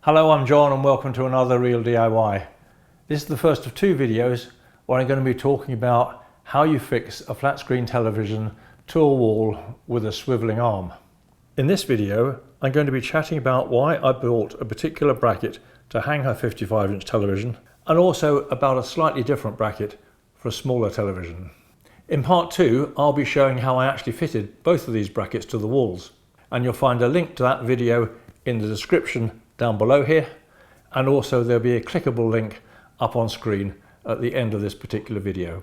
Hello, I'm John and welcome to another Real DIY. This is the first of two videos where I'm going to be talking about how you fix a flat screen television to a wall with a swivelling arm. In this video, I'm going to be chatting about why I bought a particular bracket to hang her 55-inch television and also about a slightly different bracket for a smaller television. In part two, I'll be showing how I actually fitted both of these brackets to the walls, and you'll find a link to that video in the description down below here, and also there'll be a clickable link up on screen at the end of this particular video.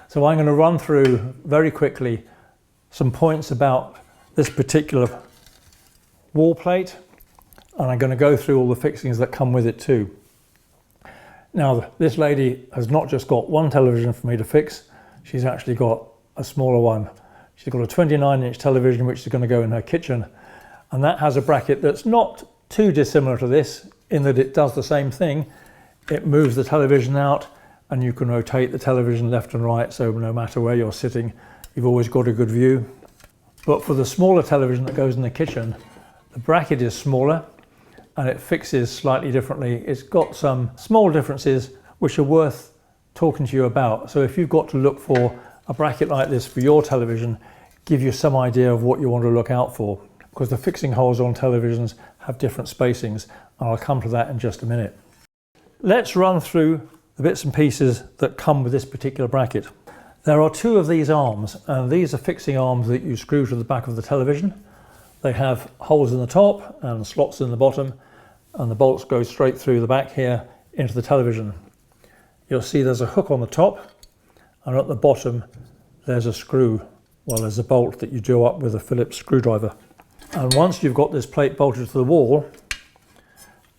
So I'm going to run through very quickly some points about this particular wall plate, and I'm going to go through all the fixings that come with it too. Now, this lady has not just got one television for me to fix, she's actually got a smaller one. She's got a 29-inch television which is going to go in her kitchen, and that has a bracket that's not too dissimilar to this in that it does the same thing. It moves the television out and you can rotate the television left and right, so no matter where you're sitting, you've always got a good view. But for the smaller television that goes in the kitchen, the bracket is smaller and it fixes slightly differently. It's got some small differences which are worth talking to you about. So if you've got to look for a bracket like this for your television, give you some idea of what you want to look out for, because the fixing holes on televisions have different spacings, and I'll come to that in just a minute. Let's run through the bits and pieces that come with this particular bracket. There are two of these arms, and these are fixing arms that you screw to the back of the television. They have holes in the top and slots in the bottom, and the bolts go straight through the back here into the television. You'll see there's a hook on the top, and at the bottom there's a screw. Well, there's a bolt that you do up with a Phillips screwdriver. And once you've got this plate bolted to the wall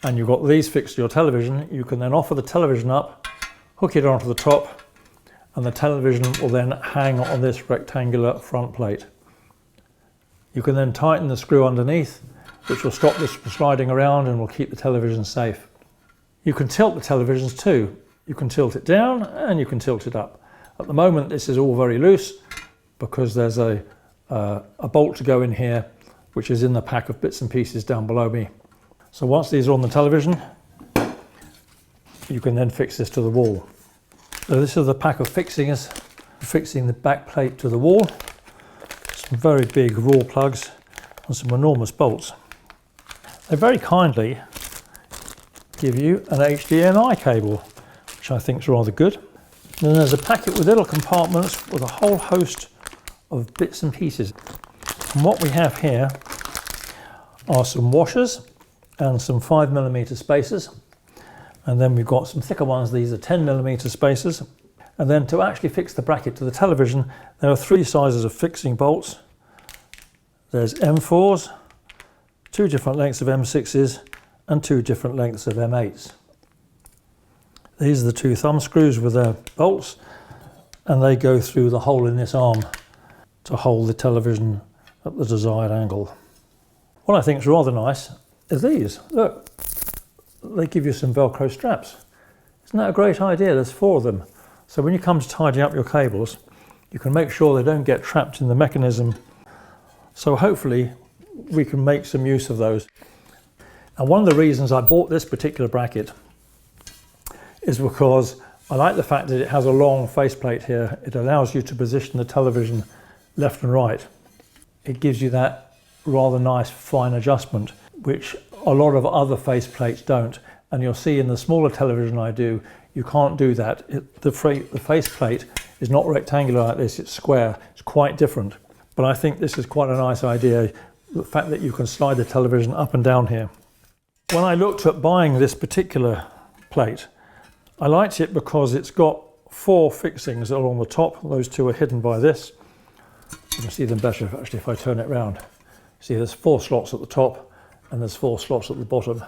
and you've got these fixed to your television, you can then offer the television up, hook it onto the top, and the television will then hang on this rectangular front plate. You can then tighten the screw underneath, which will stop this from sliding around and will keep the television safe. You can tilt the televisions too. You can tilt it down and you can tilt it up. At the moment this is all very loose because there's a bolt to go in here which is in the pack of bits and pieces down below me. So once these are on the television, you can then fix this to the wall. So this is the pack of fixings, fixing the back plate to the wall. Some very big raw plugs and some enormous bolts. They very kindly give you an HDMI cable, which I think is rather good. And then there's a packet with little compartments with a whole host of bits and pieces. And what we have here are some washers and some 5mm spacers. And then we've got some thicker ones, these are 10mm spacers. And then to actually fix the bracket to the television, there are three sizes of fixing bolts. There's M4s, two different lengths of M6s, and two different lengths of M8s. These are the two thumb screws with their bolts, and they go through the hole in this arm to hold the television at the desired angle. What I think is rather nice is these. Look, they give you some Velcro straps. Isn't that a great idea? There's four of them. So when you come to tidying up your cables, you can make sure they don't get trapped in the mechanism. So hopefully we can make some use of those. And one of the reasons I bought this particular bracket is because I like the fact that it has a long faceplate here. It allows you to position the television left and right. It gives you that rather nice fine adjustment, which a lot of other faceplates don't. And you'll see in the smaller television I do, you can't do that. The faceplate is not rectangular like this, it's square. It's quite different. But I think this is quite a nice idea, the fact that you can slide the television up and down here. When I looked at buying this particular plate, I liked it because it's got four fixings along the top. Those two are hidden by this. You can see them better actually if I turn it around. See, there's four slots at the top and there's four slots at the bottom.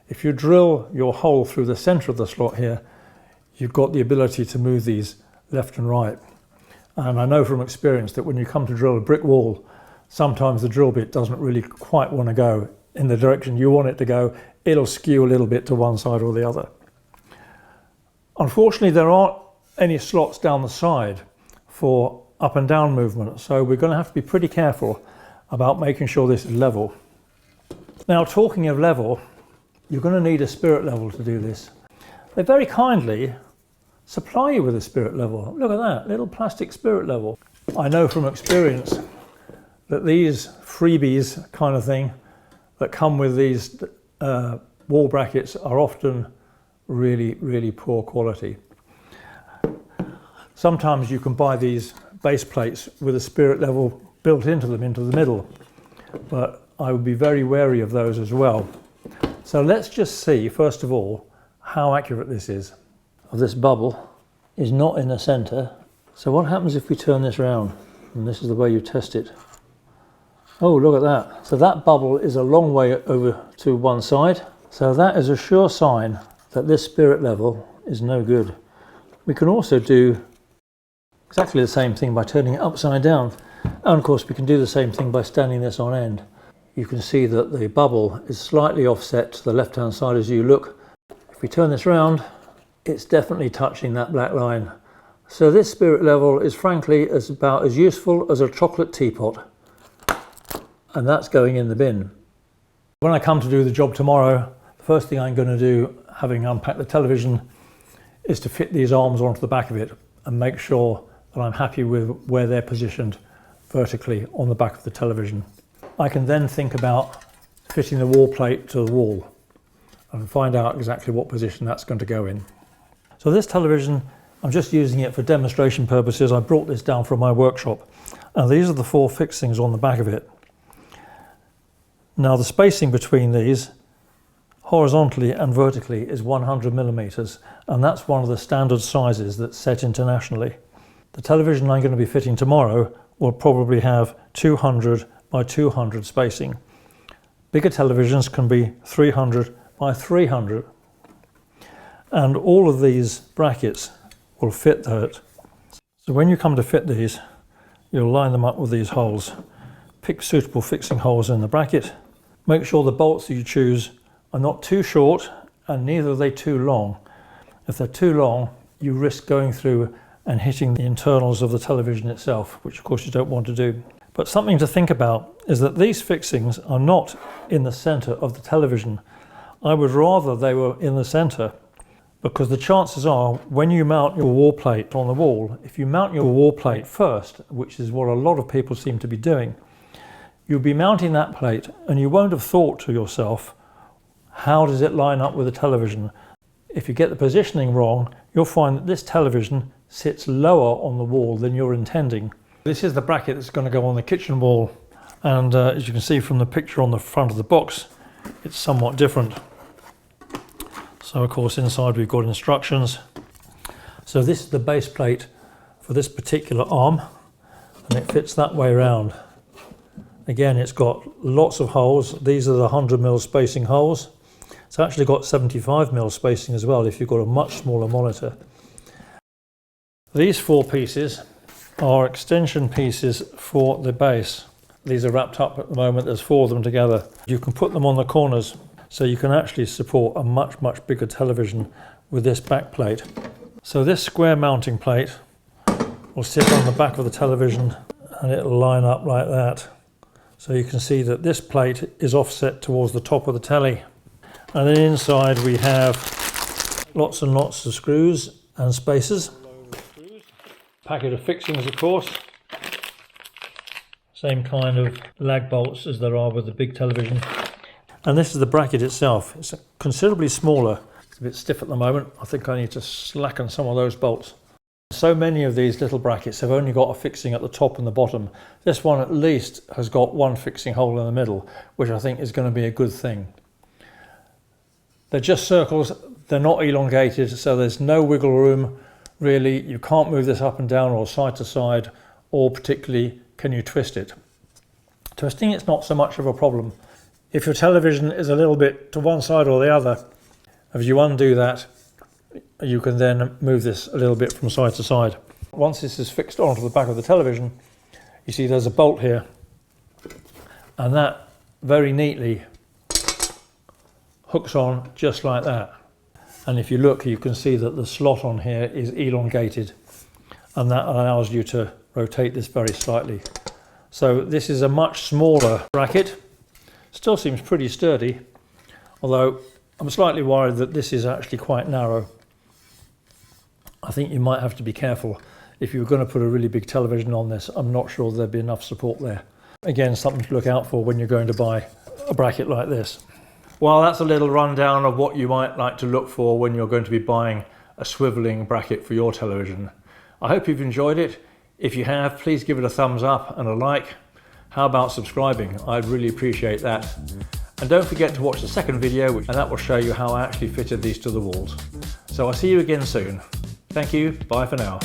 If you drill your hole through the center of the slot here, you've got the ability to move these left and right. And I know from experience that when you come to drill a brick wall, sometimes the drill bit doesn't really quite want to go in the direction you want it to go. It'll skew a little bit to one side or the other. Unfortunately, there aren't any slots down the side for up and down movement, so we're going to have to be pretty careful about making sure this is level. Now, talking of level, you're going to need a spirit level to do this. They very kindly supply you with a spirit level. Look at that, little plastic spirit level. I know from experience that these freebies kind of thing that come with these wall brackets are often really poor quality. Sometimes you can buy these base plates with a spirit level built into them, into the middle, but I would be very wary of those as well. So let's just see, first of all, how accurate this is. This bubble is not in the center. So what happens if we turn this round? And this is the way you test it. Oh, look at that. So that bubble is a long way over to one side. So that is a sure sign that this spirit level is no good. We can also do exactly the same thing by turning it upside down. And of course we can do the same thing by standing this on end. You can see that the bubble is slightly offset to the left hand side as you look. If we turn this round, it's definitely touching that black line. So this spirit level is frankly about as useful as a chocolate teapot. And that's going in the bin. When I come to do the job tomorrow, the first thing I'm going to do, having unpacked the television, is to fit these arms onto the back of it and make sure that I'm happy with where they're positioned vertically on the back of the television. I can then think about fitting the wall plate to the wall and find out exactly what position that's going to go in. So this television, I'm just using it for demonstration purposes. I brought this down from my workshop, and these are the 4 fixings on the back of it. Now the spacing between these horizontally and vertically is 100 millimeters, and that's one of the standard sizes that's set internationally. The television I'm going to be fitting tomorrow will probably have 200 by 200 spacing. Bigger televisions can be 300 by 300, and all of these brackets will fit that. So when you come to fit these, you'll line them up with these holes. Pick suitable fixing holes in the bracket. Make sure the bolts that you choose are not too short and neither are they too long. If they're too long, you risk going through and hitting the internals of the television itself, which of course you don't want to do. But something to think about is that these fixings are not in the center of the television. I would rather they were in the center, because the chances are when you mount your wall plate on the wall, if you mount your wall plate first, which is what a lot of people seem to be doing, you'll be mounting that plate and you won't have thought to yourself, how does it line up with the television? If you get the positioning wrong, you'll find that this television sits lower on the wall than you're intending. This is the bracket that's going to go on the kitchen wall, and as you can see from the picture on the front of the box, it's somewhat different. So of course inside we've got instructions. So this is the base plate for this particular arm, and it fits that way around. Again, it's got lots of holes. These are the 100 mil spacing holes. It's actually got 75 mil spacing as well if you've got a much smaller monitor. These 4 pieces are extension pieces for the base. These are wrapped up at the moment. There's 4 of them together. You can put them on the corners, so you can actually support a much bigger television with this back plate. So this square mounting plate will sit on the back of the television and it'll line up like that. So you can see that this plate is offset towards the top of the telly. And then inside we have lots and lots of screws and spacers. Packet of fixings, of course. Same kind of lag bolts as there are with the big television. And this is the bracket itself. It's considerably smaller. It's a bit stiff at the moment. I think I need to slacken some of those bolts. So many of these little brackets have only got a fixing at the top and the bottom. This one at least has got 1 fixing hole in the middle, which I think is going to be a good thing. They're just circles, they're not elongated, so there's no wiggle room really. You can't move this up and down or side to side, or particularly can you twist it. Twisting it's not so much of a problem. If your television is a little bit to one side or the other, as you undo that, you can then move this a little bit from side to side. Once this is fixed onto the back of the television, you see there's a bolt here, and that very neatly hooks on just like that. And if you look, you can see that the slot on here is elongated, and that allows you to rotate this very slightly. So this is a much smaller bracket. Still seems pretty sturdy, although I'm slightly worried that this is actually quite narrow. I think you might have to be careful. If you were going to put a really big television on this, I'm not sure there'd be enough support there. Again, something to look out for when you're going to buy a bracket like this. Well, that's a little rundown of what you might like to look for when you're going to be buying a swiveling bracket for your television. I hope you've enjoyed it. If you have, please give it a thumbs up and a like. How about subscribing? I'd really appreciate that. And don't forget to watch the second video, and that will show you how I actually fitted these to the walls. So I'll see you again soon. Thank you, bye for now.